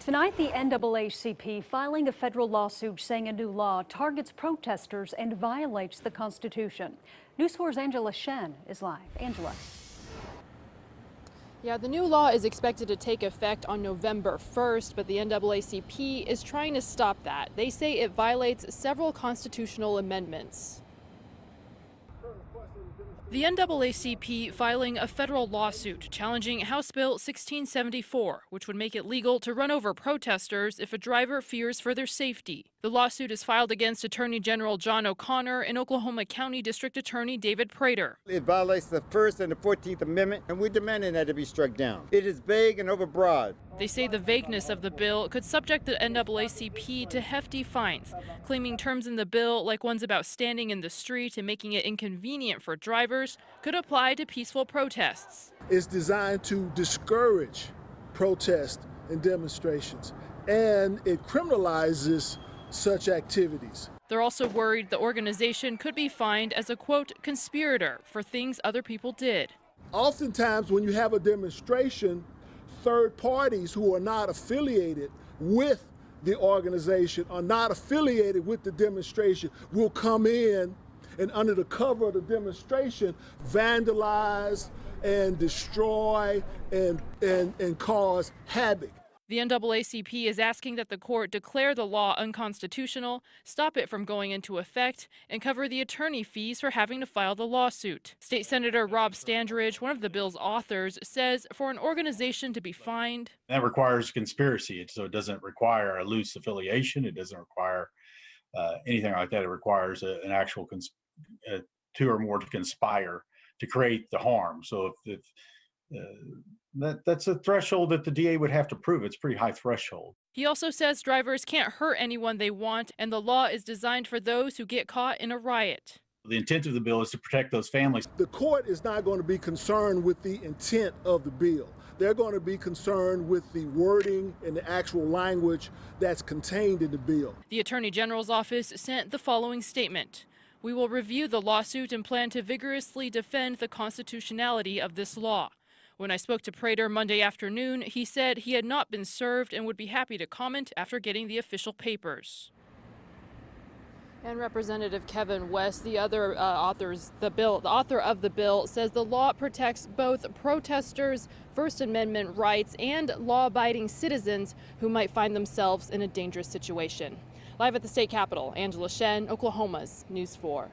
Tonight, the NAACP filing a federal lawsuit saying a new law targets protesters and violates the Constitution. News 4's Angela Shen is live. Angela. Yeah, the new law is expected to take effect on November 1st, but the NAACP is trying to stop that. They say it violates several constitutional amendments. The NAACP filing a federal lawsuit challenging House Bill 1674, which would make it legal to run over protesters if a driver fears for their safety. The lawsuit is filed against Attorney General John O'Connor and Oklahoma County District Attorney David Prater. It violates the First and the 14th Amendment, and we're demanding that it be struck down. It is vague and overbroad. They say the vagueness of the bill could subject the NAACP to hefty fines, claiming terms in the bill, like ones about standing in the street and making it inconvenient for drivers, could apply to peaceful protests. It's designed to discourage protests and demonstrations, and it criminalizes such activities. They're also worried the organization could be fined as a, quote, conspirator for things other people did. Oftentimes when you have a demonstration, third parties who are not affiliated with the organization, are not affiliated with the demonstration, will come in and under the cover of the demonstration vandalize and destroy and cause havoc. The NAACP is asking that the court declare the law unconstitutional, stop it from going into effect, and cover the attorney fees for having to file the lawsuit. State Senator Rob Standridge, one of the bill's authors, says for an organization to be fined, that requires conspiracy. So it doesn't require a loose affiliation. It doesn't require anything like that. It requires an actual two or more to conspire to create the harm. So if that's a threshold that the DA would have to prove. It's a pretty high threshold. He also says drivers can't hurt anyone they want, and the law is designed for those who get caught in a riot. The intent of the bill is to protect those families. The court is not going to be concerned with the intent of the bill. They're going to be concerned with the wording and the actual language that's contained in the bill. The Attorney General's office sent the following statement. We will review the lawsuit and plan to vigorously defend the constitutionality of this law. When I spoke to Prater Monday afternoon, he said he had not been served and would be happy to comment after getting the official papers. And Representative Kevin West, the other author of the bill, says the law protects both protesters' First Amendment rights and law-abiding citizens who might find themselves in a dangerous situation. Live at the state capitol, Angela Shen, Oklahoma's News 4.